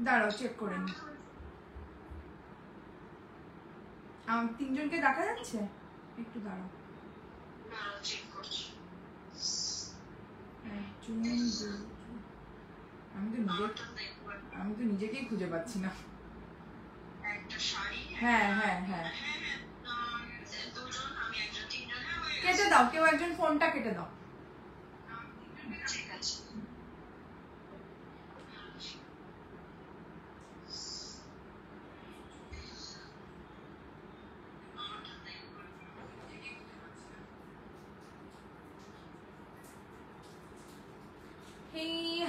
দাঁড়াও চেক করে নি। তিনজনকে দেখা যাচ্ছে? একটু দাঁড়াও। আমি তো নিজেকেই খুঁজে পাচ্ছি না। হ্যাঁ হ্যাঁ হ্যাঁ, কেটে দাও, কেউ একজন ফোনটা কেটে দাও।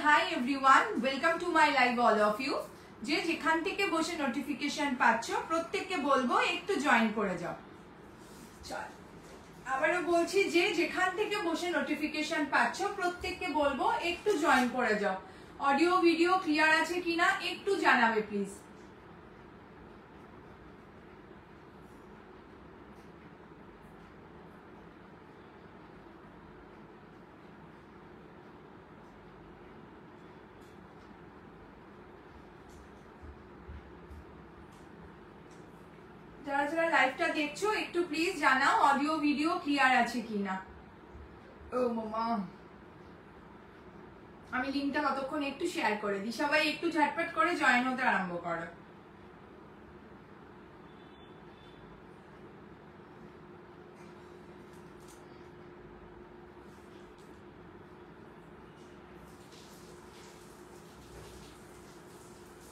Hi everyone, welcome to my live all of you. যে যেখান থেকে বসে নোটিফিকেশন পাচ্ছ প্রত্যেককে বলবো একটু জয়েন করে যাও। চল আবারও বলছি, যে যেখান থেকে বসে নোটিফিকেশন পাচ্ছ প্রত্যেককে বলবো একটু জয়েন করে যাও। অডিও ভিডিও ক্লিয়ার আছে কিনা একটু জানাবে প্লিজ। যারা যারা লাইভটা দেখছো একটু প্লিজ জানাও অডিও ভিডিও ক্লিয়ার আছে কিনা। ও মামা, আমি লিংকটা ততক্ষণ একটু শেয়ার করে দিই, সবাই একটু ঝটপট করে জয়েন হতে আরম্ভ করো।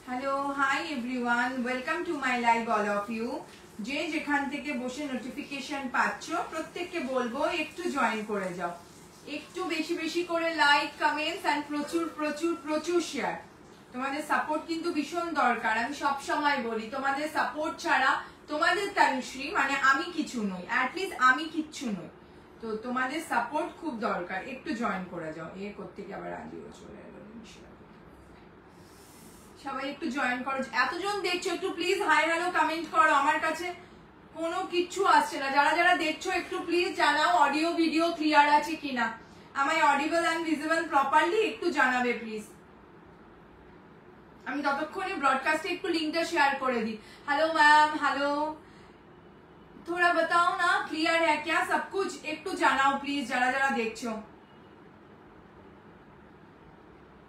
Hello, hi everyone, welcome to my live all of you. যে যেখান থেকে বসে নোটিফিকেশন পাচ্ছ প্রত্যেককে বলবো একটু জয়েন করে যাও, একটু বেশি বেশি করে লাইক, কমেন্টস এন্ড প্রচুর প্রচুর প্রচুর শেয়ার। তোমাদের সাপোর্ট কিন্তু ভীষণ দরকার। আমি সব সময় বলি, তোমাদের সাপোর্ট ছাড়া তোমাদের তানুশ্রী মানে আমি কিছু নই, অ্যাটলিস্ট আমি কিচ্ছু নই। তো তোমাদের সাপোর্ট খুব দরকার, একটু জয়েন করে যাও। এ করতে গিয়ে আবার আজিও চলে এলো। সবাই একটু জয়েন করো। এতজন দেখছো একটু প্লিজ হাই হ্যালো কমেন্ট করো। আমার কাছে কোনো কিচ্ছু আসছে না। যারা যারা দেখছো একটু প্লিজ জানাও অডিও ভিডিও ক্লিয়ার আছে কিনা। আমায় অডিবল এন্ড ভিজিবল প্রপারলি একটু জানাবে প্লিজ। আমি ততক্ষণে ব্রডকাস্টে একটু লিংকটা শেয়ার করে দিই। হ্যালো ম্যাম, হ্যালো, थोड़ा बताओ ना क्लियर है क्या सब कुछ, একটু জানাও প্লিজ যারা যারা দেখছো।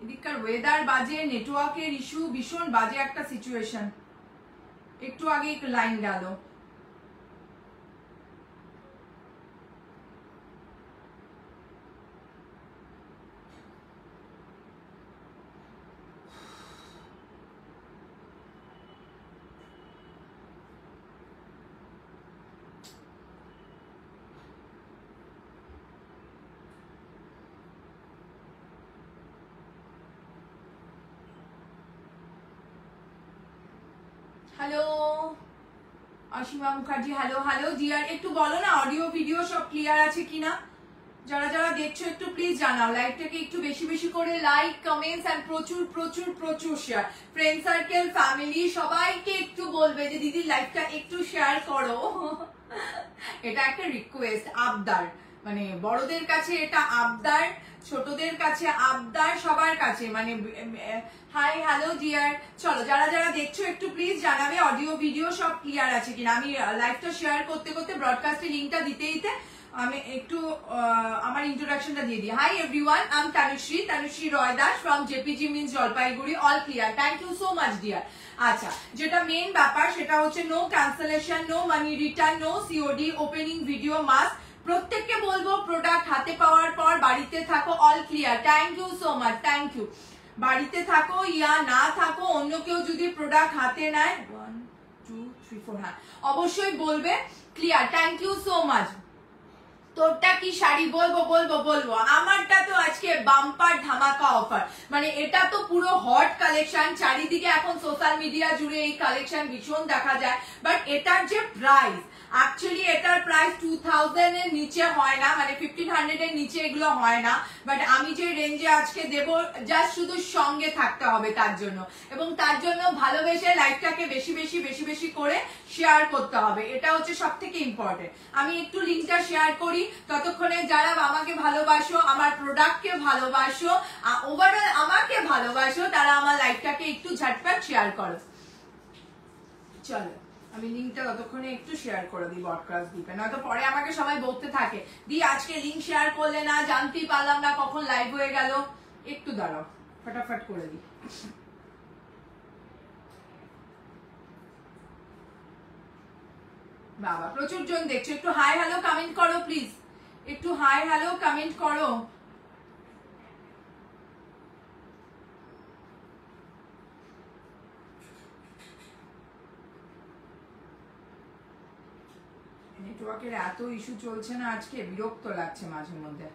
এদিককার ওয়েদার বাজে, নেটওয়ার্কের ইস্যু, ভীষণ বাজে একটা সিচুয়েশন। একটু আগে লাইন গেল। Hello Asima Mukherjee, hello hello জিয়ার, একটু বলো না অডিও ভিডিও সব ক্লিয়ার আছে কিনা। যারা যারা দেখছো একটু প্লিজ জানাও। লাইভটাকে একটু বেশি বেশি করে লাইক, কমেন্টস এন্ড প্রচুর প্রচুর প্রচুর শেয়ার। ফ্রেন্ড সার্কেল, ফ্যামিলি সবাইকে একটু বলবে যে দিদি লাইভটা একটু শেয়ার করো। এটা একটা রিকোয়েস্ট, আবদার, মানে বড়দের কাছে এটা আবদার, ছোটদের কাছে আবদার, সবার কাছে। মানে হাই হ্যালো ডিয়ার। চলো যারা যারা দেখছো একটু প্লিজ জানাবে অডিও ভিডিও সব ক্লিয়ার আছে কিনা। আমি লাইভটা শেয়ার করতে করতে ব্রডকাস্টে লিংকটা দিতে দিতে আমি একটু আমার ইন্ট্রোডাকশনটা দিয়ে দিই। Hi everyone, I am Tanushree Roy Das from JPG means Jalpaiguri. All clear, thank you so much dear. আচ্ছা, যেটা মেইন ব্যাপার সেটা হচ্ছে no cancellation, no money return, no COD, opening video must. প্রত্যেককে বলবো প্রোডাক্ট হাতে পাওয়ার পর বাড়িতে থাকো। All clear, thank you so much, thank you. বাড়িতে থাকো ইয়া না থাকো, অন্য কেউ যদি প্রোডাক্ট হাতে নেয় 1 2 3 4 হ্যাঁ অবশ্যই বলবে। Clear, thank you so much. তোরটা কি শাড়ি বলবো বলবো বলবো। আমারটা তো আজকে বাম্পার ধামাকা অফার, মানে এটা তো পুরো হট কালেকশন। চারিদিকে এখন সোশ্যাল মিডিয়া জুড়ে এই কালেকশন ভীষণ দেখা যায়, বাট এটার যে প্রাইস অ্যাকচুয়ালি এটার প্রাইস 2000 এর নিচে হয় না, মানে 1500 এর নিচে এগুলো হয় না, বাট আমি যে রেঞ্জে আজকে দেবো জাস্ট শুধু সঙ্গে থাকতে হবে তার জন্য, এবং তার জন্য ভালোবেসে লাইভটাকে বেশি বেশি বেশি বেশি করে শেয়ার করতে হবে, এটা হচ্ছে সব থেকে ইম্পর্টেন্ট। আমি একটু লিঙ্কটা শেয়ার করি, ততক্ষণে যারা আমাকে ভালোবাসো, আমার প্রোডাক্টকে ভালোবাসো, ওভারঅল আমাকে ভালোবাসো, তারা আমার লাইভটাকে একটু ঝটপট শেয়ার করো। চলো আমি লিঙ্কটা ততক্ষণে একটু শেয়ার করে দিই ব্রডকাস্ট গ্রুপে, নয়তো পরে আমাকে সবাই বলতে থাকে দি আজকে লিঙ্ক শেয়ার করলে না, জানতেই পারলাম না কখন লাইভ হয়ে গেল। একটু দাঁড়াও, ফটাফট করে দিই। বাবা প্রচুর জন দেখছো, একটু হাই হ্যালো কমেন্ট করো প্লিজ, একটু হাই হ্যালো কমেন্ট করো। নেটওয়ার্কের এত ইস্যু চলছে না আজকে, বিরক্ত লাগছে মাঝে মধ্যে।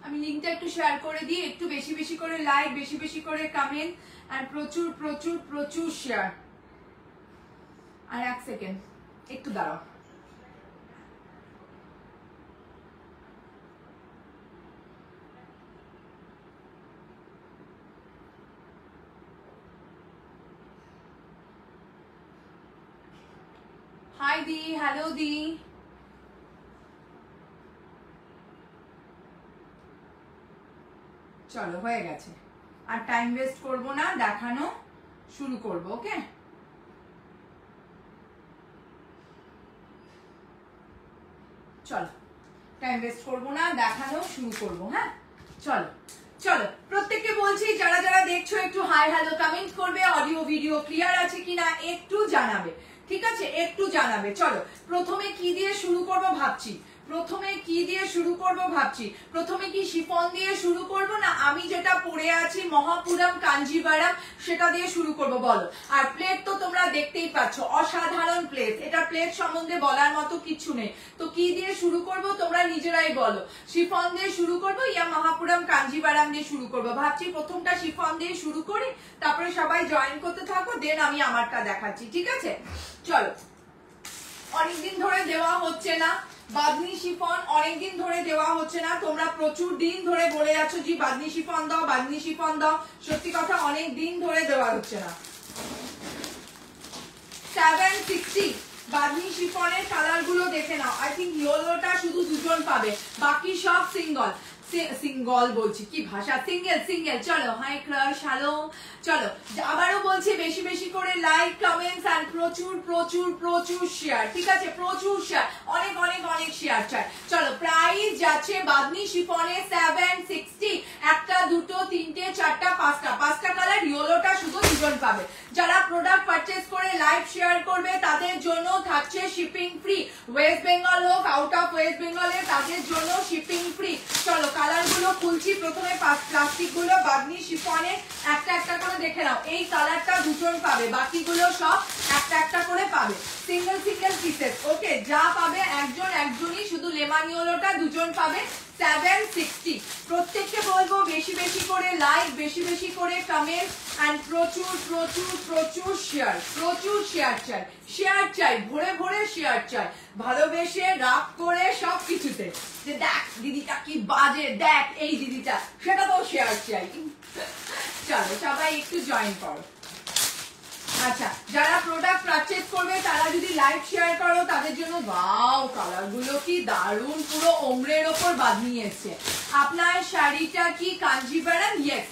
আমি লিঙ্কটা একটু শেয়ার করে দিই, একটু বেশি বেশি করে লাইক, বেশি বেশি করে কমেন্ট, আর প্রচুর প্রচুর প্রচুর শেয়ার। আর এক সেকেন্ড একটু দাঁড়াও। হাই দি, হ্যালো দি। চলো হয়ে গেছে, আর টাইম ওয়েস্ট করব না, দেখানো শুরু করব। ওকে চলো টাইম ওয়েস্ট করবো না, দেখানো শুরু করবো। হ্যাঁ চলো চলো, প্রত্যেককে বলছি যারা যারা দেখছো একটু হাই হ্যালো কমেন্ট করবে, অডিও ভিডিও ক্লিয়ার আছে কিনা একটু জানাবে, ঠিক আছে একটু জানাবে। চলো প্রথমে কি দিয়ে শুরু করব ভাবছি, প্রথমে কি দিয়ে শুরু করব ভাবছি, প্রথমে কি শিফন দিয়ে শুরু করব না আমি যেটা পরে আছি মহাপুরম কাঞ্জিভারাম সেটা দিয়ে শুরু করব বলো। আর প্লেট তো তোমরা দেখতেই পাচ্ছ, অসাধারণ প্লেট, এটা প্লেট সম্বন্ধে বলার মতো কিছু নেই। তো কি দিয়ে শুরু করব তোমরা নিজেরাই বলো, শিফন দিয়ে শুরু করব ইয়া মহাপুরম কাঞ্জিভারাম দিয়ে শুরু করব। ভাবছি প্রথমটা শিফন দিয়ে শুরু করি, তারপরে সবাই জয়েন করতে থাকো, দেন আমি আমারটা দেখাচ্ছি, ঠিক আছে। চলো অনেকদিন ধরে দেওয়া হচ্ছে না বাদনি শিফন, অনেকদিন ধরে দেওয়া হচ্ছে না, তোমরা প্রচুর দিন ধরে বলে যাচ্ছ জি বাদনি শিফন দাও, বাদনি শিফন দাও, সত্যি কথা অনেক দিন ধরে দেওয়া হচ্ছে না। 760 বাদনি শিফনের কালার গুলো দেখে নাও, আই থিঙ্ক ইয়েলোটা শুধু দুজন পাবে, বাকি সব সিঙ্গল, সিঙ্গল বলছি কি ভাষা, সিঙ্গেল সিঙ্গেল। চলো হাই ক্রাশ হ্যালো। চলো আবারও বলছি বেশি বেশি করে লাইক কমেন্টস আর প্রচুর প্রচুর প্রচুর শেয়ার, ঠিক আছে প্রচুর শেয়ার, অনেক অনেক অনেক শেয়ার চাই। চলো প্রাইস যাচ্ছে বাদনি শিফনে 760, একটা দুটো তিনটে চারটা পাঁচটা, পাঁচটা কালার, ইয়েলোটা শুধু দুজন পাবে। যারা প্রোডাক্ট পারচেজ করে লাইভ শেয়ার করবে তাদের জন্য থাকছে শিপিং ফ্রি, ওয়েস্ট বেঙ্গল হোক আউট অফ ওয়েস্ট বেঙ্গলে তাদের জন্য শিপিং ফ্রি। চলো কালার গুলো খুলছি, প্রথমে প্লাস্টিক গুলো বাদনি শিফনে একটা একটা করে দেখে নাও, এই কালারটা দুজন পাবে, বাকিগুলো সব একটা একটা করে পাবে, সিঙ্গেল সিঙ্গেল পিসেস। ওকে যা পাবে একজন একজনই, শুধু লেমন ইয়েলোটা দুজন পাবে 760। প্রত্যেককে বলবো বেশি বেশি করে লাইক, বেশি বেশি করে কমেন্ট এন্ড প্রচুর প্রচুর প্রচুর শেয়ার, প্রচুর শেয়ার চাই, শেয়ার চাই, ভরে ভরে শেয়ার চাই, ভালোবেসে রাগ করে সব কিছুতে, যে দেখ দিদিটা কি বাজে, দেখ এই দিদিটা, সেটা তো শেয়ার চাই। চলো সবাই একটু জয়েন করো। আচ্ছা যারা প্রোডাক্ট পারচেজ করবে তারা যদি লাইভ শেয়ার করো তাদের জন্য ওয়াও কালার গুলো কি দারুণ, পুরো ওমরের ওপর বাঁধনি এসছে। আপনার শাড়িটা কি Kanjeevaram? Yes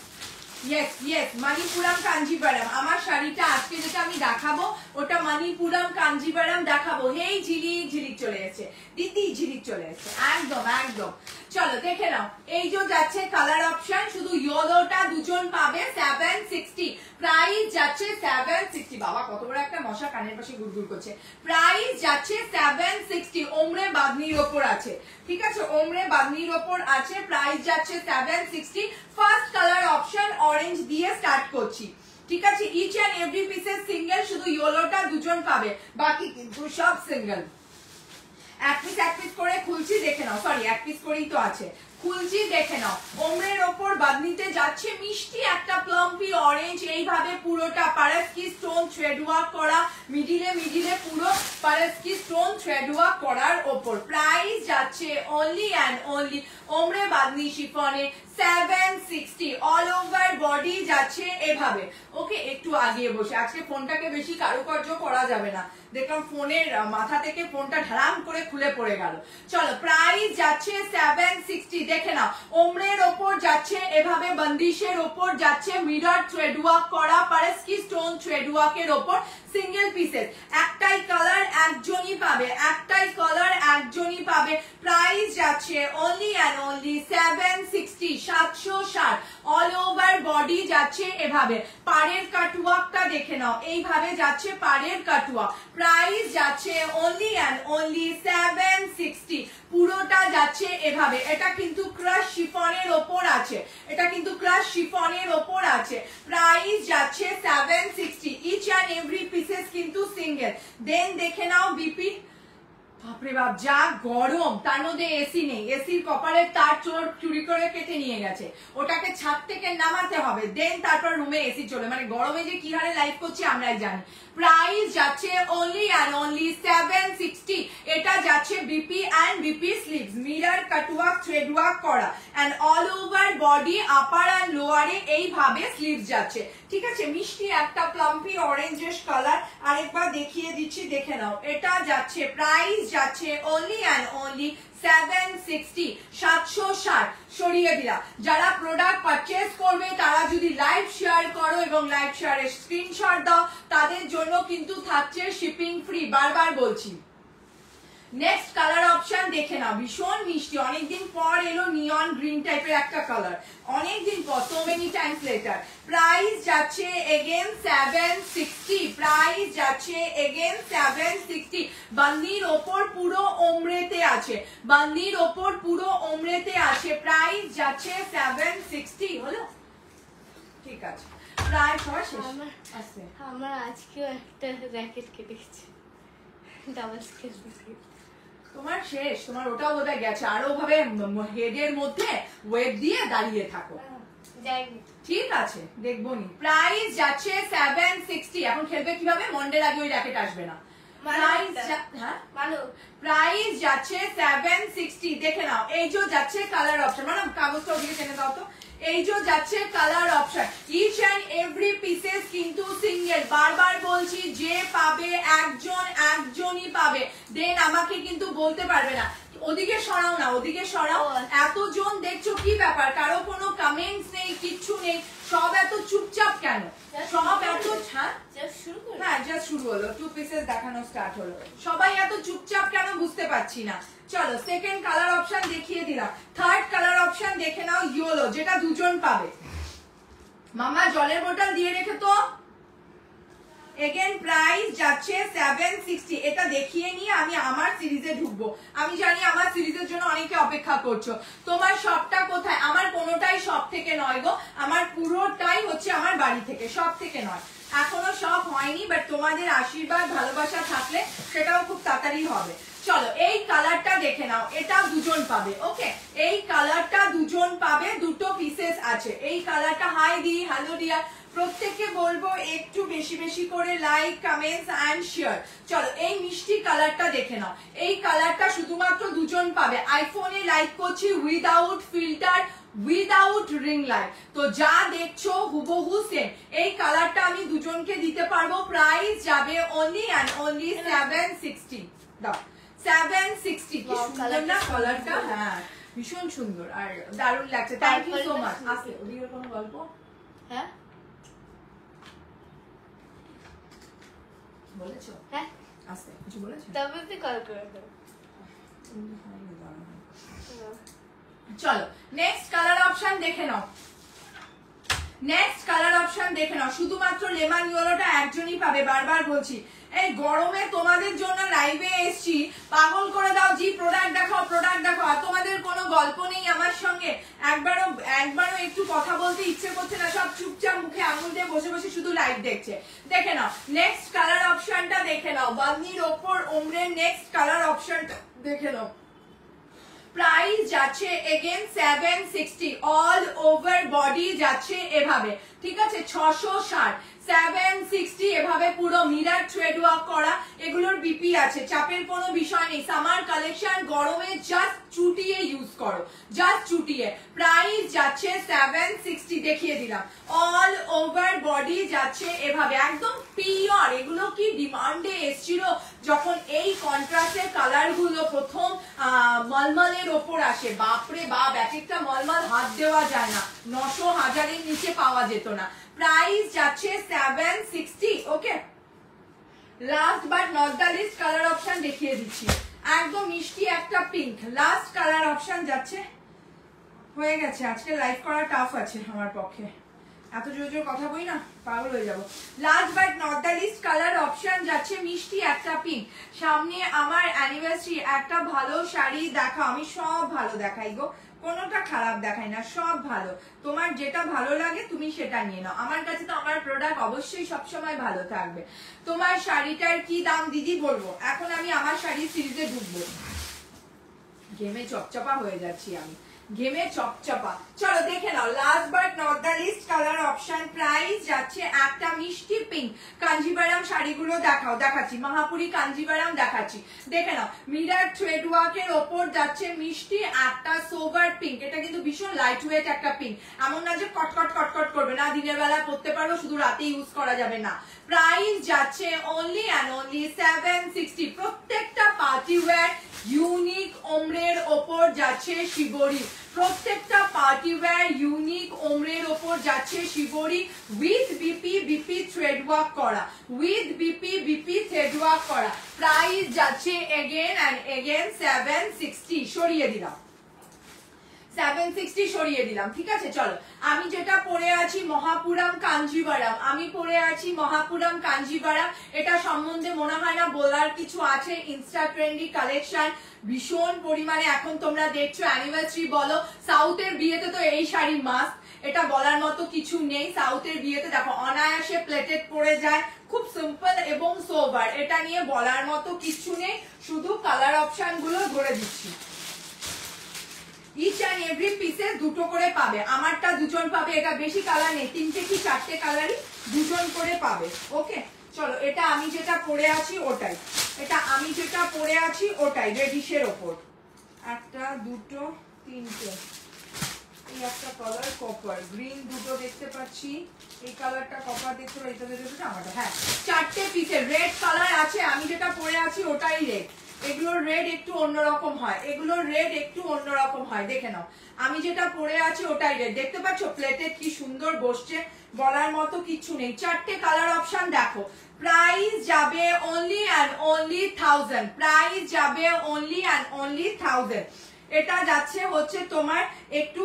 yes yes Manipuram Kanjeevaram. আমার শাড়িটা আজকে যেটা আমি দেখাবো ওটা মণিপুরম কাঞ্জিভারাম দেখাবো। হেই ঝিলিক ঝিলিক চলে এসেছে, দিদি ঝিলিক চলে এসেছে, একদম একদম। চলো দেখে নাও, এই যে যাচ্ছে কালার অপশন, শুধু ইয়েলোটা দুজন পাবে 760, প্রাইস যাচ্ছে 760। বাবা কত বড় একটা মশা কানের পাশে গুড়গুড় করছে। প্রাইস যাচ্ছে 760, ওমরে বাঁধনির ওপর আছে, ঠিক আছে ওমরে বাঁধনির ওপর আছে, প্রাইস যাচ্ছে 760। ফার্স্ট কালার অপশন অরেঞ্জ দিয়ে স্টার্ট করছি, ঠিক আছে, each and every pieces single, শুধু ইয়েলোটা দুজন পাবে, বাকি কিন্তু সব সিঙ্গেল। এক পিস করে খুলছি, দেখে নাও, সরি এক পিস করেই তো আছে, খুলছি দেখে নাও। ওমরের ওপর বাঁধনিতে যাচ্ছে মিষ্টি একটা প্লাম্পি অরেঞ্জ, এইভাবে পুরোটা পারাস্কি স্টোন থ্রেড ওয়ার্ক করা, মিডিলে পুরো পারাস্কি স্টোন থ্রেড ওয়ার্ক করার ওপর। প্রাইস যাচ্ছে অনলি অ্যান্ড অনলি ওমরে বাঁধনি শিফনে 760, অল ওভার বডি যাচ্ছে এভাবে। ওকে, একটু আগিয়ে বসে, আজকে ফোনটাকে বেশি কারুকার্য করা যাবে না, দেখলাম ফোনের মাথা থেকে ফোনটা ঢালাম করে খুলে পড়ে গেল। চলো, প্রাইস যাচ্ছে 760, দেখে নাও। ওমরের ওপর যাচ্ছে এভাবে, বন্দিশের ওপর যাচ্ছে মিরর থ্রেড ওয়ার্ক করা, পারাস্কি স্টোন থ্রেড ওয়ার্কের ওপর, সিঙ্গেল পিসেস, একটাই কালার একজনই পাবে, একটাই কালার একজনই পাবে। প্রাইস যাচ্ছে only and only 760, 760, all over body যাচ্ছে এভাবে। পাড়ের কাটওয়ার্কটা দেখে নাও, এইভাবে যাচ্ছে পাড়ের কাটওয়ার্ক। প্রাইস যাচ্ছে অনলি অ্যান্ড অনলি 760, পুরোটা যাচ্ছে এভাবে। এটা কিন্তু ক্রাশ শিফনের ওপর আছে, এটা কিন্তু ক্রাশ শিফনের ওপর আছে। প্রাইস যাচ্ছে 760, ইচ অ্যান্ড এভরি পিসেস কিন্তু সিঙ্গেল। দেন দেখে নাও বিপি, বাপরে বাপ যা গরম, তার মধ্যে এসি নেই, এসির কপালের তার চোর চুরি করে কেটে নিয়ে গেছে, ওটাকে ছাদ থেকে নামাতে হবে, দেন তারপর রুমে এসি চলে, মানে গরমে যে কি হারে লাইভ করছি আমরাই জানি। প্রাইস যাচ্ছে অনলি অ্যান্ড অনলি 760, এটা যাচ্ছে BP and BP sleeves, mirror cutwork thread work করা, and all over body upper and লোয়ারে এইভাবে স্লিভস যাচ্ছে। ঠিক আছে, মিষ্টি একটা প্লাম্পি অরেঞ্জেস কালার, আরেকবার দেখিয়ে দিচ্ছি, দেখে নাও। এটা যাচ্ছে, প্রাইস যাচ্ছে অনলি অ্যান্ড অনলি 760, 760 সরিয়ে দিলাম। যারা প্রোডাক্ট পারচেজ করবে তারা যদি লাইভ শেয়ার করো এবং লাইভ শেয়ারের স্ক্রিনশট দাও, তাদের জন্য কিন্তু থাকছে শিপিং ফ্রি, বারবার বলছি। নেক্সট কালার অপশন দেখে নাও, ভীষণ মিষ্টি, অনেকদিন পর এলো নিয়ন গ্রিন টাইপের একটা কালার, অনেকদিন পর, so many Times letter. Price যাচ্ছে এগেন 760, প্রাইস যাচ্ছে এগেন 760। বান্দির ওপর পুরো ওমরেতে আছে, বান্দির ওপর পুরো ওমরেতে আছে। প্রাইস যাচ্ছে 760, হলো? ঠিক আছে, প্রায় সবার শেষ আছে। আমার আজকেও একটা র্যাকেট কেটেছে, ডাবল স্কেচ বিস্কিট। তোমার শেষ, তোমার ওটাও বোধহয় গেছে, আরো ভাবে হেডের মধ্যে ওয়েব দিয়ে দাঁড়িয়ে থাকো। ঠিক আছে, দেখবো নি। প্রাইস যাচ্ছে 760, এখন খেলবে কিভাবে? মন্ডের আগে ওই র্যাকেট আসবে না। প্রাইস যাচ্ছে 760, দেখে নাও। এই যে যাচ্ছে কালার অপশন, মানে কাগজটা ওদিকে টেনে দাও তো। এই যে যাচ্ছে colour option, each and every pieces কিন্তু সিঙ্গেল, বারবার বলছি, যে পাবে একজনই পাবে, দেন আমাকে কিন্তু বলতে পারবে না ওদিকে সরাও না, ওদিকে সরাও। এতজন দেখছো, কি ব্যাপার? কারো কোনো কমেন্টস নেই, কিচ্ছু নেই, সব এত চুপচাপ কেন? সব এত, হ্যাঁ জাস্ট শুরু হলো, 2 পিসেস দেখানো স্টার্ট হলো, সবাই এত চুপচাপ কেন বুঝতে পারছি না। চলো, সেকেন্ড কালার অপশন দেখিয়ে দিলাম। থার্ড কালার অপশন দেখে নাও, ইয়েলো, যেটা দুজন পাবে। মামা জলের বোতল দিয়ে রেখে তো। এগেন প্রাইস যাচ্ছে 760, এটা দেখিয়ে নিয়ে আমি আমার সিরিজে ঢুকবো। আমি জানি আমার সিরিজের জন্য অনেকে অপেক্ষা করছো। তোমার শপটা কোথায়? আমার কোনোটাই শপ থেকে নয় গো, আমার পুরোটাই হচ্ছে আমার বাড়ি থেকে, শপ থেকে নয়। এখনো শপ হয়নি, বাট তোমাদের আশীর্বাদ ভালোবাসা থাকলে সেটাও খুব তাড়াতাড়ি হবে। চলো, এই কালারটা দেখে নাও, এটা দুজন পাবে। ওকে, এই কালারটা দুজন পাবে, দুটো পিসেস আছে। এই কালারটা, হাই দি, হ্যালো ডিয়ার, প্রত্যেককে বলবো একটু বেশি বেশি করে লাইক, কমেন্টস এন্ড শেয়ার। চলো, এই মিষ্টি কালারটা দেখে নাও, এই কালারটা শুধুমাত্র দুজন পাবে। আইফোনে লাইক করছি, without filter, without ring light, তো যা দেখছো হুবহু সেম। এই কালারটা আমি দুজনকে দিতে পারবো। প্রাইস যাবে অনলি অ্যান্ড অনলি 760। দাও, 760। কি সুন্দর না কালারটা? হ্যাঁ, ভীষণ সুন্দর আর দারুণ লাগছে। Thank you so much. আসলে ওদিকে কোনো গল্প? হ্যাঁ বলেছো? হ্যাঁ আসলে কিছু বলেছো? তবে তুই কল করে দাও। চলো, নেক্সট কালার অপশন দেখে নাও। নেক্সট কালার অপশন দেখে নাও, শুধুমাত্র লেমন ইয়েলোটা একজনই পাবে, বারবার বলছি। এই গরমে তোমাদের জন্য লাইভে এসছি, পাগল করে দাও, জি প্রোডাক্ট দেখাও প্রোডাক্ট দেখাও, আর তোমাদের কোনো গল্প নেই আমার সঙ্গে, একবারও একটু কথা বলতে ইচ্ছে করছে না, সব চুপচাপ মুখে আঙুল দিয়ে বসে বসে শুধু লাইভ দেখছে। দেখে নাও নেক্সট কালার অপশনটা দেখে নাও, বান্দির ওপর ওমরের নেক্সট কালার অপশনটা দেখে নাও। প্রাইস যাচ্ছে এগেন 760, অল ওভার বডি যাচ্ছে এভাবে, ঠিক আছে 660, 760 এভাবে পুরো মিরর থ্রেড ওয়ার্ক করা, এগুলোর বিপি আছে, চাপের কোনো বিষয় নেই। সামার কালেকশন, গরমে জাস্ট চুটিয়ে ইউজ করো, জাস্ট চুটিয়ে। প্রাইস যাচ্ছে 760, দেখিয়ে দিলাম। অল ওভার বডি যাচ্ছে এভাবে, একদম পিওর। এগুলো কি ডিমান্ডে এসেছিল যখন এই কন্ট্রাস্টের কালার গুলো প্রথম মলমলের ওপর আসে, বাপরে বাপ, এক একটা মলমল হাত দেওয়া যায় না, 900-1000-এর নিচে পাওয়া যেত না। প্রাইস যাচ্ছে 760, okay. Last but not the least colour option দেখিয়ে দিচ্ছি, একদম মিষ্টি একটা পিঙ্ক। লাস্ট কালার অপশন যাচ্ছে, হয়ে গেছে, আজকে লাইভ করা টাফ আছে আমার পক্ষে, এত জোর জোর কথা বই না, পাগল হয়ে যাবো। Last but not the least colour option যাচ্ছে মিষ্টি একটা পিঙ্ক। সামনে আমার অ্যানিভার্সারি, একটা ভালো শাড়ি দেখাও, আমি সব ভালো দেখাই গো, কোনোটা খারাপ দেখাই না, সব ভালো। তোমার যেটা ভালো লাগে তুমি সেটা নিয়ে নাও, আমার কাছে তো আমার প্রোডাক্ট অবশ্যই সবসময় ভালো থাকবে। তোমার শাড়িটার কি দাম দিদি বলবো, এখন আমি আমার শাড়ির সিরিজে ঢুকবো, ঘেমে চপচপা হয়ে যাচ্ছি আমি, ঘেমে চপচপা। চলো দেখে নাও last but not the least colour option. Price যাচ্ছে একটা মিষ্টি পিঙ্ক। কাঞ্জিভারাম শাড়িগুলো দেখাচ্ছি, মহাপুরি কাঞ্জিভারাম দেখাচ্ছি, দেখে নাও। মিরর থ্রেড ওয়ার্কের ওপর যাচ্ছে মিষ্টি একটা সোভার পিঙ্ক, এটা কিন্তু ভীষণ লাইট ওয়েট একটা পিঙ্ক, এমন না যে কটকট কটকট করবে না, দিনের বেলা পরতে পারবো, শুধু রাতে ইউজ করা যাবে না। প্রাইস যাচ্ছে অনলি অ্যান্ড অনলি 760। প্রত্যেকটা পার্টি ওয়্যার ইউনিক ওমরের ওপর যাচ্ছে শিবরি, প্রত্যেকটা পার্টি ওয়্যার ইউনিক ওমরের ওপর যাচ্ছে শিবরি, উইথ বিপি থ্রেড ওয়ার্ক করা, উইথ বিপি থ্রেড ওয়ার্ক করা। প্রাইস যাচ্ছে এগেন অ্যান্ড এগেন 760, সরিয়ে দিলাম 760, সরিয়ে দিলাম, ঠিক আছে। চলো আমি যেটা পরে আছি মহাপুরাম কাঞ্জিভারাম, আমি পরে আছি মহাপুরাম কাঞ্জিভারাম, এটা সম্বন্ধে মনে হয় না বলার কিছু আছে। ইনস্টা ট্রেন্ডি কালেকশন ভীষণ পরিমাণে, এখন তোমরা দেখছো অ্যানিভার্সারি বলো, সাউথের বিয়েতে তো এই শাড়ি মাস্ট, এটা বলার মতো কিছু নেই। সাউথের বিয়েতে দেখো অনায়াসে প্লেটেড পরে যায়, খুব সিম্পল এবং সোবার, এটা নিয়ে বলার মতো কিছু নেই, শুধু কালার অপশন গুলো ধরে দিচ্ছি। ইচ অ্যান্ড এভরি পিসে দুটো করে পাবে, আমারটা দুজন পাবে, এটা বেশি কালার নেই, 3টে কি 4টে কালারই দুজন করে পাবে, ওকে। চলো এটা আমি যেটা পরে আছি ওটাই, এটা আমি যেটা পরে আছি ওটাই, রেডিশের ওপর, একটা দুটো তিনটে, এই একটা কালার কপার গ্রিন, দুটো দেখতে পাচ্ছি, এই কালারটা কপার দেখতে পাচ্ছি, এটা দেখতে আমারটা, হ্যাঁ 4টে পিসের রেড কালার আছে, আমি যেটা পরে আছি ওটাই রেড। এগুলোর রেড একটু অন্যরকম হয়, এগুলোর রেড একটু অন্যরকম হয়, দেখে নাও। আমি যেটা পরে আছি ওটাই রেড, দেখতে পাচ্ছ প্লেটে কি সুন্দর বসছে, বলার মতো কিছু নেই। 4টে কালার অপশন দেখো। প্রাইস যাবে অনলি অ্যান্ড অনলি 1000, প্রাইস যাবে অনলি অ্যান্ড অনলি 1000। এটা যাচ্ছে হচ্ছে তোমার একটু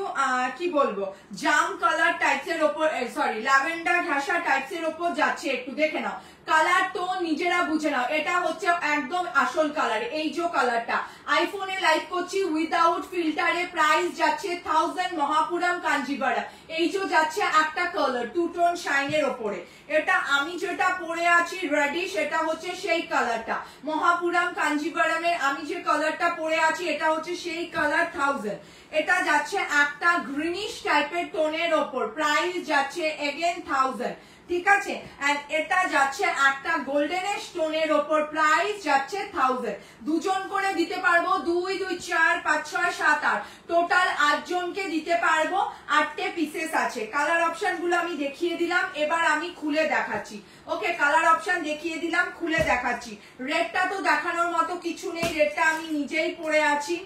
কি বলবো, জাম কালার টাইপসের ওপর, সরি ল্যাভেন্ডার ঘাসা টাইপসের ওপর যাচ্ছে, একটু দেখে নাও। কালার তো নিজেরা বুঝে নাও, এটা হচ্ছে একদম আসল কালার, এই যে কালারটা আইফোনে লাইভ করছি উইদাউট ফিল্টারে। প্রাইস যাচ্ছে 1000 মহাপুরাম কাঞ্জিভারাম, এই যে যাচ্ছে একটা কালার 2 টোন শাইনের ওপরে। এটা আমি যেটা পরে আছি রেডি, সেটা হচ্ছে সেই কালারটা মহাপুরাম কাঞ্জিভারামের, আমি যে কালারটা পরে আছি এটা হচ্ছে সেই কালার 1000। এটা যাচ্ছে একটা গ্রিনিশ টাইপের টোনের ওপর, প্রাইস যাচ্ছে এগেন 1000, ঠিক আছে। এন্ড এটা যাচ্ছে একটা গোল্ডেন স্টোনের ওপর, প্রাইস যাচ্ছে 1000। দুজন করে দিতে পারবো, 2 2 4 5 6 7 8, টোটাল 8 জনকে দিতে পারবো। 8টে পিসেস আছে। কালার অপশন গুলো আমি দেখিয়ে দিলাম, এবার আমি খুলে দেখাচ্ছি, ওকে। কালার অপশন দেখিয়ে দিলাম, খুলে দেখাচ্ছি। রেডটা তো দেখানোর মতো কিছু নেই, রেডটা আমি নিজেই পরে আছি।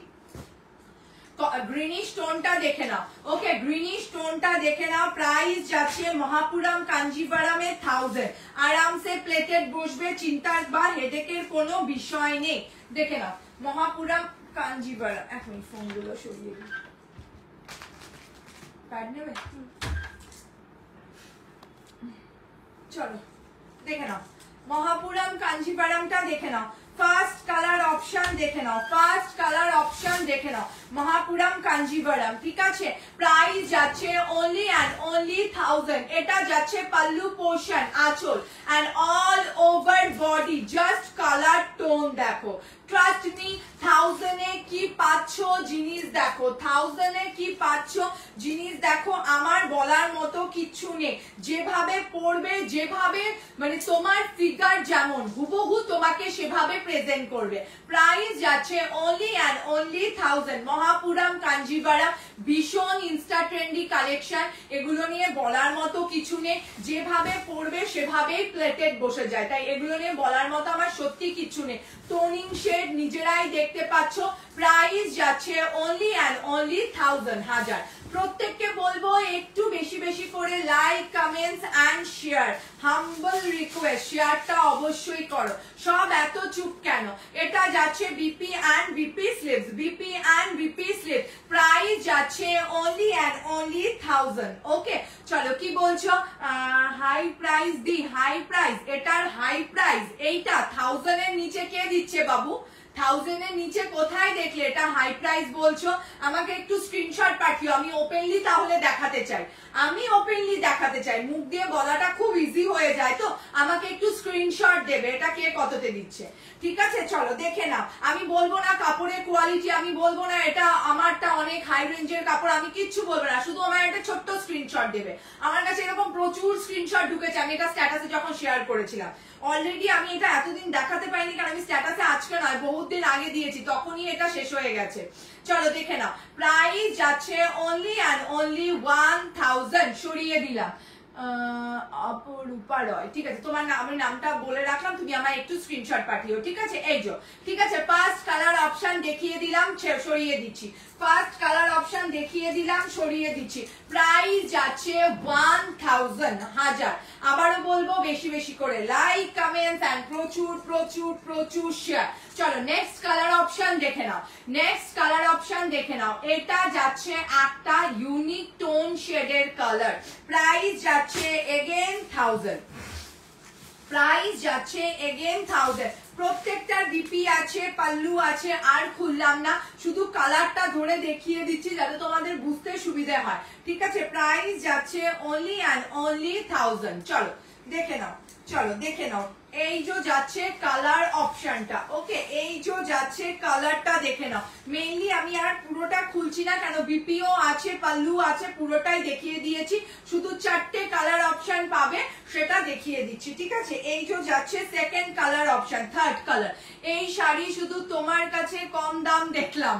গ্রিনিশ টোনটা দেখে নাও, ওকে গ্রিনিশ টোনটা দেখে নাও। প্রাইস যাচ্ছে মহাপুরাম কাঞ্জিভারামে 1000, আরামসে প্লেটেড বসবে, চিন্তার বা হেডেকের কোনো বিষয় নেই। দেখে নাও মহাপুরাম কাঞ্জিভারাম। এক মিনিট ফোনগুলো সরিয়ে দিই, কার্ড নেবে চলো দেখে নাও, মহাপুরম কাঞ্জিভারমটা দেখে নাও, ফার্স্ট কালার অপশন দেখে নাও, ফার্স্ট কালার অপশন দেখে নাও, মহাপুরম কাঞ্জিভারম, ঠিক আছে। প্রাইস যাচ্ছে অনলি অ্যান্ড অনলি 1000। এটা যাচ্ছে পাল্লু পোর্শন, আঁচল and all over body. Just colour tone দেখো, ট্রাস্ট মি, 1000 এ কি পাচ্ছ জিনিস দেখো, 1000 এ কি পাচ্ছ জিনিস দেখো, আমার বলার মতো কিচ্ছু নেই। যেভাবে পড়বে, যেভাবে মানে তোমার ফিগার যেমন হুবহু তোমাকে সেভাবে প্রেজেন্ট করবে। প্রাইস যাচ্ছে অনলি অ্যান্ড অনলি 1000। মহাপুরম কাঞ্জিভারম ভীষণ ইনস্টা ট্রেন্ডি কালেকশন, এগুলো নিয়ে বলার মতো কিছু নেই। যেভাবে পড়বে সেভাবেই প্লেটেড বসে যায়, তাই এগুলো নিয়ে বলার মতো আমার সত্যি কিছু নেই। টোনিং শেড নিজেরাই দেখতে পাচ্ছ। প্রাইস যাচ্ছে অনলি অ্যান্ড অনলি 1000। প্রত্যেককে বলবো একটু বেশি বেশি করে like, comments and share. Humble request, শেয়ারটা অবশ্যই করো। সব এত চুপ কেন? এটা যাচ্ছে BP and BP sleeves, BP and BP sleeve. Price যাচ্ছে অনলি অ্যান্ড অনলি 1000। ওকে, চলো কি বলছো? হাই প্রাইস দি, হাই প্রাইস, এটার হাই প্রাইস এইটা 1000 এর নিচে কে দিচ্ছে বাবু? 1000 এর নিচে কোথায় দেখলে এটা হাই প্রাইস বলছো? আমাকে একটু স্ক্রিনশট পাঠিও, আমি ওপেনলি তাহলে দেখাতে চাই, আমি ওপেনলি দেখাতে চাই। মুখ দিয়ে বলাটা খুব ইজি হয়ে যায়, তো আমাকে একটু স্ক্রিনশট দেবে এটা কে কততে দিচ্ছে, ঠিক আছে? চলো দেখে নাও। আমি বলবো না কাপড়ের কোয়ালিটি, আমি বলবো না এটা আমারটা অনেক হাই রেঞ্জের কাপড়, আমি কিচ্ছু বলবো না, শুধু আমার একটা ছোট্ট স্ক্রিনশট দেবে। আমার কাছে এরকম প্রচুর স্ক্রিনশট ঢুকেছে, আমি এটা স্ট্যাটাসে যখন শেয়ার করেছিলাম। অলরেডি আমি এটা এতদিন দেখাতে পাইনি কারণ আমি স্ট্যাটাসে আজকে নয় বহুত দিন আগে দিয়েছি, তখনই এটা শেষ হয়ে গেছে। চলো দেখে নাও, প্রাইস যাচ্ছে অনলি অ্যান্ড অনলি 1000। সরিয়ে দিলাম অপরূপা রয়, ঠিক আছে? তোমার আমি নামটা বলে রাখলাম, তুমি আমায় একটু স্ক্রিনশট পাঠিও, ঠিক আছে? এই যে, ঠিক আছে, ফার্স্ট কালার অপশন দেখিয়ে দিলাম, সরিয়ে দিচ্ছি। ফার্স্ট কালার অপশন দেখিয়ে দিলাম, সরিয়ে দিচ্ছি। প্রাইস যাচ্ছে 1000। আবারও বলবো বেশি বেশি করে লাইক, কমেন্টস এন্ড প্রচুর প্রচুর প্রচুর শেয়ার। চলো নেক্সট কালার অপশন দেখে নাও, নেক্সট কালার অপশন দেখে নাও। এটা যাচ্ছে একটা ইউনিক টোন শেডের কালার। প্রাইস যাচ্ছে এগেন 1000। প্রাইস যাচ্ছে এগেন 1000। প্রত্যেকটা ডিপি আছে, পাল্লু আছে, আর খুললাম না, শুধু কালারটা ধরে দেখিয়ে দিচ্ছি যাতে তোমাদের বুঝতে সুবিধা হয়, ঠিক আছে? প্রাইস যাচ্ছে অনলি অ্যান্ড অনলি 1000। চলো দেখে নাও, চলো দেখে নাও। এই যে যাচ্ছে কালার অপশনটা, ওকে, এই যে যাচ্ছে কালারটা দেখে নাও। মেইনলি আমি আর পুরোটা খুলছি না, কেন বিপিও আছে, পাল্লু আছে, পুরোটাই দেখিয়ে দিয়েছি। শুধু 4টে কালার অপশন পাবে, সেটা দেখিয়ে দিচ্ছি, ঠিক আছে? এই যে যাচ্ছে second colour option, third colour. এই শাড়ি শুধু তোমার কাছে কম দাম দেখলাম,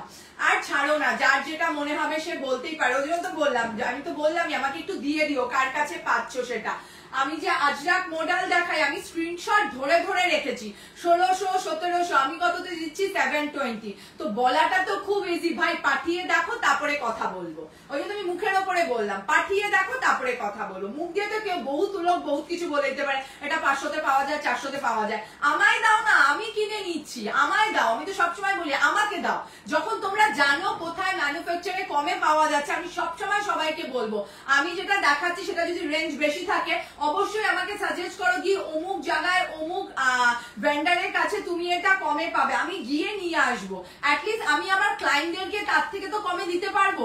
আর ছাড়ো না, যার যেটা মনে হবে সে বলতেই পারে। ওই জন্য তো বললাম, আমি তো বললামই আমাকে একটু দিয়ে দিও কার কাছে পাচ্ছ সেটা। আমি যে আজরাক মডেল দেখাই, আমি স্ক্রিনশট ধরে ধরে রেখেছি। 1600, 1700, আমি কততে দিচ্ছি 720। তো বলাটা তো খুব ইজি ভাই, পাঠিয়ে দেখো তারপরে কথা বলবো। ওই জন্য আমি মুখের ওপরে বললাম, পাঠিয়ে দেখো তারপরে কথা বলবো। মুখ দিয়ে তো কেউ বহুত লোক বহুত কিছু বলে দিতে পারে, এটা 500তে পাওয়া যায়, 400তে পাওয়া যায়। আমায় দাও না, আমি কিনে নিচ্ছি, আমায় দাও। আমি তো সবসময় বলি আমাকে দাও। যখন তোমরা জানো কোথায় ম্যানুফ্যাকচারে কমে পাওয়া যাচ্ছে, আমি সবসময় সবাইকে বলবো, আমি যেটা দেখাচ্ছি সেটা যদি রেঞ্জ বেশি থাকে অবশ্যই আমাকে সাজেস্ট করো কি অমুক জায়গায় অমুক ভেন্ডারের কাছে তুমি এটা কমে পাবে, আমি গিয়ে নিয়ে আসবো। অ্যাটলিস্ট আমি আমার ক্লায়েন্টদেরকে তার থেকে তো কমে দিতে পারবো।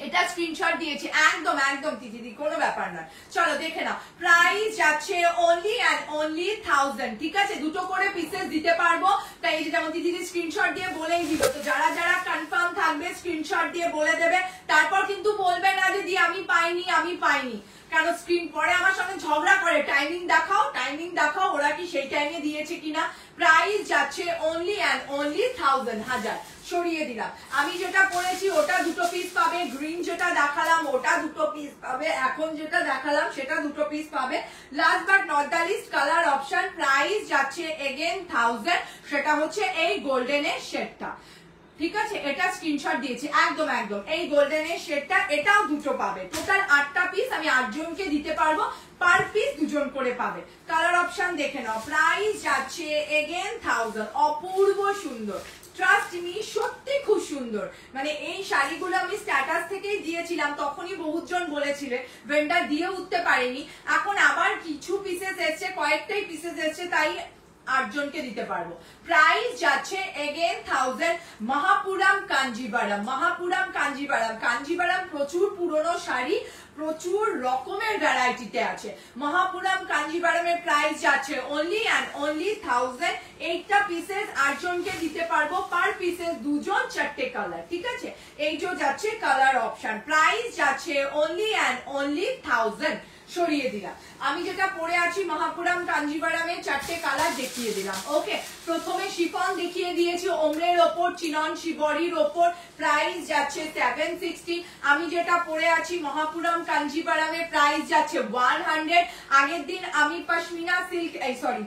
এটা স্ক্রিনশট দিয়েছি, একদম একদম দিদি, কোনো ব্যাপার না। চলো দেখে নাও, প্রাইস যাচ্ছে অনলি অ্যান্ড অনলি 1000, ঠিক আছে? দুটো করে পিসেস দিতে পারবো, তাই এই যে যেমন দিদি স্ক্রিনশট দিয়ে বলেই দিল। তো যারা যারা কনফার্ম থাকবে স্ক্রিনশট দিয়ে বলে দেবে, তারপর কিন্তু বলবে না যে দি আমি পাইনি, আমি পাইনি। কেন স্ক্রিন পরে আমার সঙ্গে ঝগড়া করে, টাইমিং দেখাও, টাইমিং দেখাও, ওরা কি সেই টাইমে দিয়েছে কিনা। প্রাইস যাচ্ছে অনলি অ্যান্ড অনলি 1000। সরিয়ে দিলাম। আমি যেটা পরেছি ওটা দুটো পিস পাবে, গ্রিন যেটা দেখালাম ওটা দুটো পিস পাবে, এখন যেটা দেখালাম সেটা দুটো পিস পাবে। Last but not the least colour option. Price যাচ্ছে এগেন 1000, সেটা হচ্ছে এই গোল্ডেনের শেডটা, ঠিক আছে? এটা স্ক্রিনশট দিয়েছি, একদম একদম এই গোল্ডেনের শেডটা, এটাও দুটো পাবে। টোটাল 8টা পিস, আমি 8 জনকে দিতে পারবো, পার পিস 2 জন করে পাবে। কালার অপশন দেখে নাও। প্রাইস যাচ্ছে এগেন 1000। অপূর্ব সুন্দর, ট্রাস্ট মি, সত্যি খুব সুন্দর। মানে এই শাড়িগুলো আমি স্ট্যাটাস থেকেই দিয়ে দিয়েছিলাম তখনই বহুজন বলেছিলে, ভেন্ডার দিয়ে উঠতে পারেনি। এখন আবার কিছু পিসেস এসছে, কয়েকটাই পিসেস এসছে, তাই 8 জনকে দিতে পারবো। প্রাইস যাচ্ছে এগেন 1000। মহাপুরাম কাঞ্জিভারাম, মহাপুরাম কাঞ্জিভারাম। কাঞ্জিভারাম প্রচুর পুরনো শাড়ি, প্রচুর রকমের ভ্যারাইটিতে আছে। মহাপুরাম কাঞ্জিভারামের প্রাইস যাচ্ছে অনলি অ্যান্ড অনলি 1000। 8টা পিসেস 8 জনকে দিতে পারবো, পার পিসেস 2 জন, 4টে কালার, ঠিক আছে। এই যে যাচ্ছে কালার অপশন, প্রাইস যাচ্ছে অনলি অ্যান্ড অনলি 1000। সরিয়ে দিলাম। আমি যেটা পরে আছি মহাপুরাম কাঞ্জিভারামে 4টে কালার দেখিয়ে দিলাম। ওকে, প্রথমে শিফন দেখিয়ে দিয়েছি ওমরের ওপর, চিনন শিবরির ওপর, প্রাইস যাচ্ছে 760। আমি যেটা পরে আছি মহাপুরাম কাঞ্জিভারামে প্রাইস যাচ্ছে 100। আগের দিন আমি পশমিনা সিল্ক, সরি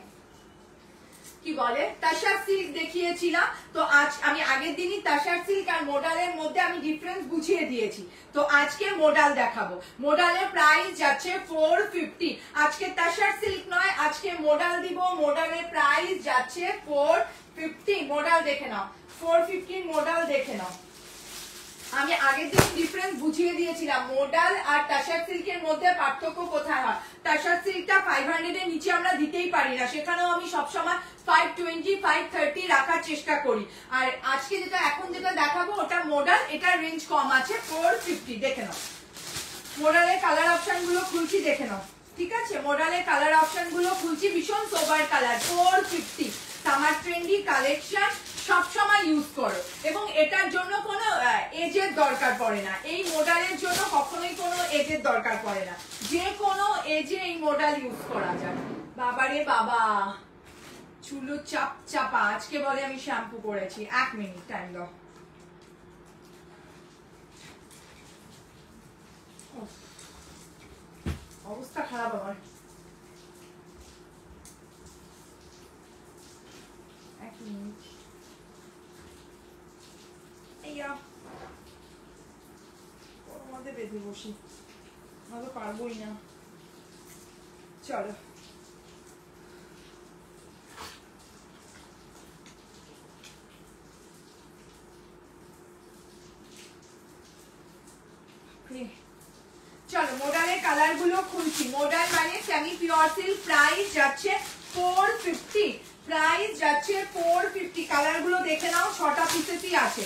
কি বলে তাসার সিল্ক দেখিয়েছিলাম, তো আজ আমি আগের দিনই তাসার সিল্ক আর মোডালের মধ্যে আমি ডিফারেন্স বুঝিয়ে দিয়েছি। তো আজকে মোডাল দেখাবো। মোডালের প্রাইস যাচ্ছে 450। আজকে তাসার সিল্ক নয়, আজকে মোডাল দিব। মোডালের প্রাইস যাচ্ছে 450। মোডাল দেখে নাও, 450 মোডাল দেখে নাও। আমি আগের দিন ডিফারেন্স বুঝিয়ে দিয়েছিলাম মোডাল আর তাসার সিল্কের মধ্যে পার্থক্য কোথায় হয়। তাসার সিল্কটা 500 এর নিচে আমরা দিতেই পারি না, সেখানেও আমি সবসময় 520 530 রাখার চেষ্টা করি। আর আজকে যেটা এখন যেটা দেখাবো ওটা মোডাল, এটা রেঞ্জ কম আছে 450। দেখে নাও মোডালের কালার অপশন গুলো খুলছি, দেখে নাও, ঠিক আছে। মোডালের কালার অপশন গুলো খুলছি, ভীষণ sober colour, 450। Summer trendy collection, সবসময় ইউজ করো, এবং এটার জন্য কোনো এজের দরকার পড়ে না। এই মোডালের জন্য কখনোই কোনো এজের দরকার পড়ে না, যে কোনো এজে এই মোডাল ইউজ করা যায়। বাবারে বাবা, চুলো চাপ চাপা। আজকে বলে আমি শ্যাম্পু করেছি। 1 মিনিট টাইম দাও। অবস্থা খারাপ আমার। 1 মিনিট। ওর মধ্যে বেঁধে বসি, আমি পারবোই না। চলো, চলো মোডালের কালার গুলো খুলছি। মোডাল মানে সেমি পিওর সিল্ক, প্রাইস যাচ্ছে 450। প্রাইস যাচ্ছে 450। কালার গুলো দেখে নাও, 6টা পিসেসই আছে।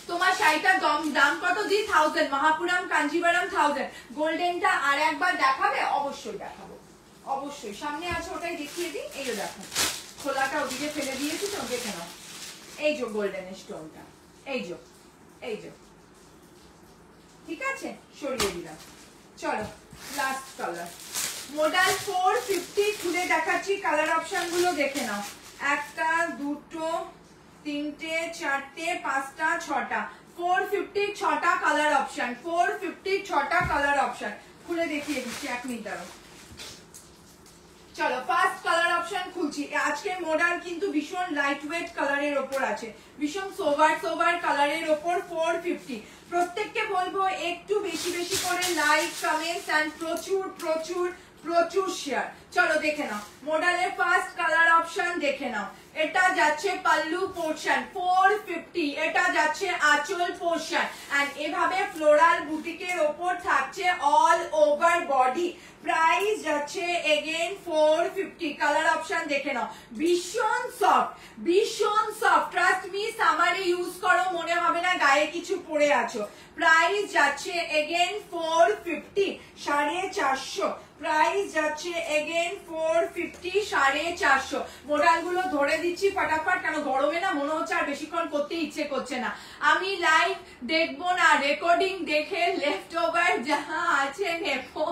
তোমার শাড়িটার দাম কত দি? 1000। মহাপুরাম কাঞ্জিভারাম 1000। গোল্ডেনটা আর একবার দেখাবে? অবশ্যই দেখাবো, অবশ্যই। সামনে আছে ওটাই দেখিয়ে দিই। এই যে দেখো, খোলাটা ওদিকে ফেলে দিয়েছি তো, দেখে নাও। এই যে গোল্ডেন স্টোনটা, এই যে, এই যে, ঠিক আছে, সরিয়ে দিলাম। চলো লাস্ট কালার, মোডাল 450 খুলে দেখাচ্ছি। কালার অপশন গুলো দেখে নাও, 1টা 2টো 3টে 4টে 5টা 6টা, 450 6টা কালার অপশন, 450 6টা কালার অপশন। খুলে দেখিয়ে দিচ্ছি, 1 মিনিট দাঁড়াও। চলো ফার্স্ট কালার অপশন খুলছি। আজকের মোডাল কিন্তু ভীষণ লাইট ওয়েট কালারের ওপর আছে, ভীষণ সোবার সোবার কালারের ওপর 450। প্রত্যেককে বলবো একটু বেশি বেশি করে লাইক, কমেন্টস এন্ড প্রচুর প্রচুর প্রচুর শেয়ার। চলো দেখে নাও মোডালের ফার্স্ট কালার অপশন দেখে নাও। এটা যাচ্ছে পাল্লু পোর্শন 450, এটা যাচ্ছে আঁচল পোর্শন, এন্ড এভাবে ফ্লোরাল বুটিকের ওপর থাকছে অল ওভার বডি। প্রাইস যাচ্ছে এগেন 450। কালার অপশন দেখে নাও, ভীষণ সফট, ভীষণ সফট। ট্রাস্ট মি, সামারে ইউজ করো, মনে হবে না গায়ে কিছু পরে আছো। প্রাইস যাচ্ছে এগেন 450, 450। প্রাইস যাচ্ছে এগেন 450, 450। মোডাল গুলো ধরে দিচ্ছি ফটাফট, কেন গরমে না মনে হচ্ছে আর বেশিক্ষণ করতে ইচ্ছে করছে না। আমি লাইভ দেখবো না, রেকর্ডিং দেখে লেফট ওভার যাহা আছে নেবো।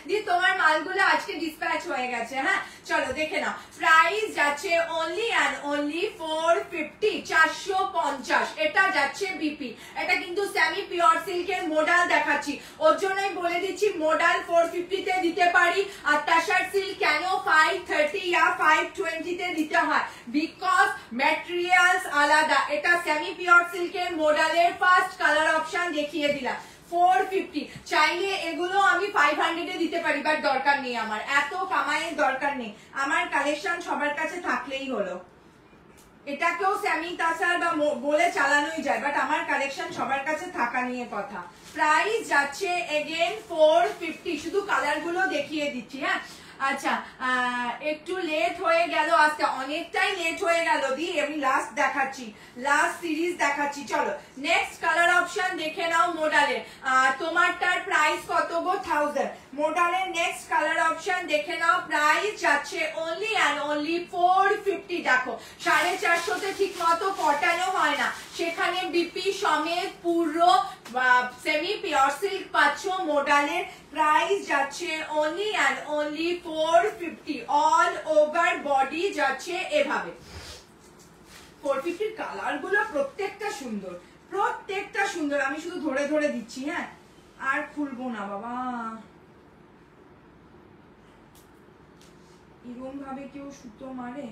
দি তোমার মালগুলো আজকে ডিসপ্যাচ হয়ে গেছে। হ্যাঁ চলো দেখে নাও, প্রাইস যাচ্ছে অনলি অ্যান্ড অনলি 450, 450। এটা যাচ্ছে বিপি, এটা কিন্তু সেমি পিওর সিল্কের মোডাল দেখাচ্ছি, ওর জন্যই বলে দিচ্ছি মোডাল 450 তে দিতে পারি। আর তাসার সিল্ক কেন 530 या 520 তে দিতে হয়, বিকজ ম্যাটেরিয়ালস আলাদা। এটা সেমি পিওর সিল্কের মোডালের ফার্স্ট কালার অপশন দেখিয়ে দিলাম 450। চাইলে এগুলো আমি 500 এ দিতে পারি, বাট দরকার নেই, আমার এত কামাইয়ের দরকার নেই। আমার কালেকশন সবার কাছে থাকলেই হলো। এটাকেও সেমি তাসার বা বলে চালানোই যায়, বাট আমার কালেকশন সবার কাছে থাকা নিয়ে কথা। প্রাইস যাচ্ছে এগেন 450, শুধু কালার গুলো দেখিয়ে দিচ্ছি। হ্যাঁ আচ্ছা, একটু লেট হয়ে গেল, আজকে অনেকটাই লেট হয়ে গেল দি, আমি লাস্ট দেখাচ্ছি, লাস্ট সিরিজ দেখাচ্ছি। চলো নেক্সট কালার অপশন দেখে নাও মোডালের। তোমারটার প্রাইস কত গো? 1000। মোডালের নেক্সট কালার অপশন দেখে নাও, প্রাইস যাচ্ছে অনলি অ্যান্ড অনলি 450। দেখো 450 ঠিক মতো কটানো হয় না, সেখানে বিপি সমেত পুরো সেমি পিওর সিল্ক পাচ্ছ। মোডালের প্রাইস যাচ্ছে only and only 450, all over body যাচ্ছে এভাবে। 450 কালার গুলো প্রত্যেকটা সুন্দর, প্রত্যেকটা সুন্দর। আমি শুধু ধরে ধরে দিচ্ছি, হ্যাঁ আর খুলবো না বাবা। এরকম ভাবে কেউ সুতো মারে?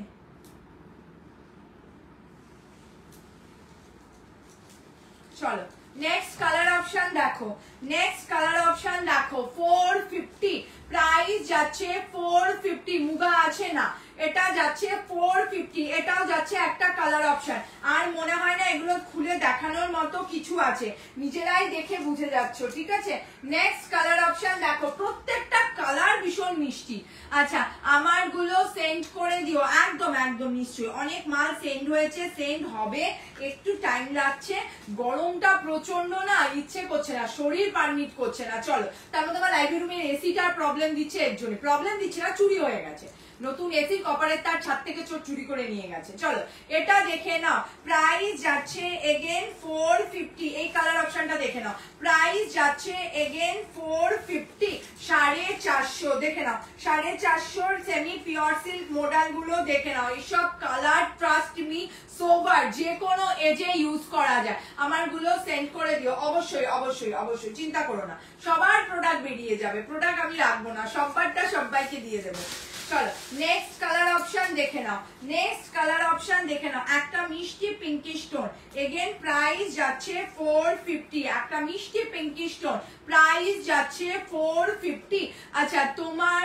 চলো নেক্সট কালার অপশন দেখো, নেক্সট কালার অপশন দেখো 450, প্রাইস যাচ্ছে 450। মুগা আছে না, এটা যাচ্ছে 450, এটাও যাচ্ছে একটা কালার অপশন। আর মনে হয় না এগুলো খুলে দেখানোর মতো কিছু আছে, নিজেরাই দেখে বুঝে যাচ্ছ, ঠিক আছে। নেক্সট কালার অপশন দেখো, প্রত্যেকটা কালার ভীষণ মিষ্টি। আচ্ছা আমার গুলো সেন্ড করে দিও, একদম একদম নিশ্চয়ই। অনেক মাল সেন্ড হয়েছে, সেন্ড হবে, একটু টাইম লাগছে, গরমটা প্রচন্ড না, ইচ্ছে করছে না, শরীর পারমিট করছে না। চলো তারপর তোমার লাইব্রেরি রুমের এসিটার প্রবলেম দিচ্ছে, এর জন্য প্রবলেম দিচ্ছে না, চুরি হয়ে গেছে, নতুন এসি কপারের তার ছাদ থেকে চোর চুরি করে নিয়ে গেছে। চলো এটা দেখে নাও, প্রাইস যাচ্ছে এগেন 450। এই কালার অপশনটা দেখে নাও, প্রাইস যাচ্ছে এগেন 450, 450 দেখে নাও, 450 সেমি পিওর সিল্ক মডেল গুলো দেখে নাও। এইসব কালার ট্রাস্ট মি সোবার, যে কোনো এজে ইউজ করা যায়। আমার গুলো সেন্ড করে দিও, অবশ্যই অবশ্যই অবশ্যই, চিন্তা করো না, সবার প্রোডাক্ট বেরিয়ে যাবে, প্রোডাক্ট আমি রাখবো না, সববারটা সবাইকে দিয়ে দেবো। চলো নেক্সট কালার অপশন দেখে নাও, নেক্সট কালার অপশন দেখে নাও, একটা মিষ্টি পিঙ্কিশ টোন, এগেন প্রাইস যাচ্ছে 450, একটা মিষ্টি পিঙ্কিশ টোন, প্রাইস যাচ্ছে 450। আচ্ছা তোমার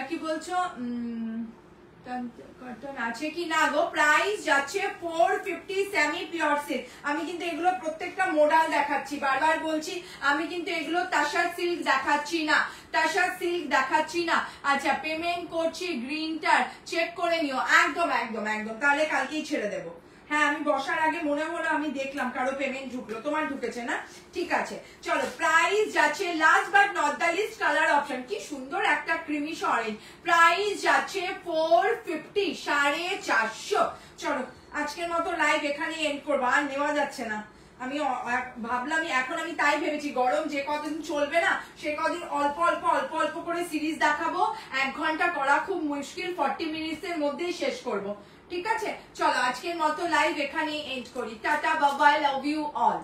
কি বলছো কটন আছে কি না গো? প্রাইস যাচ্ছে 450 সেমি পিওর সিল্ক। আমি কিন্তু এগুলো প্রত্যেকটা মডেল দেখাচ্ছি, বারবার বলছি আমি কিন্তু এগুলো তাসার সিল্ক দেখাচ্ছি না, তাসার সিল্ক দেখাচ্ছি না। আচ্ছা পেমেন্ট করছি গ্রিনটার, চেক করে নিও, একদম একদম একদম, তাহলে কালকেই ছেড়ে দেবো। হ্যাঁ আমি বসার আগে মনে হলো আমি দেখলাম কারো পেমেন্ট ঢুকলো, তোমার ঢুকেছে না, ঠিক আছে। চলো প্রাইস যাচ্ছে last but not the least colour option, কি সুন্দর একটা ক্রিমিশ অরেঞ্জ, প্রাইস যাচ্ছে 450, 450। চলো আজকের মতো লাইভ এখানে এন্ড করবো, আর নেওয়া যাচ্ছে না। আমি ভাবলাম, এখন আমি তাই ভেবেছি গরম যে কদিন চলবে না সে কদিন অল্প অল্প অল্প অল্প করে সিরিজ দেখাবো, 1 ঘন্টা করা খুব মুশকিল, 40 মিনিটসের মধ্যেই শেষ করব, ঠিক আছে। চলো আজকের মতো লাইভ এখানেই এন্ড করি, tata bye bye, love you all.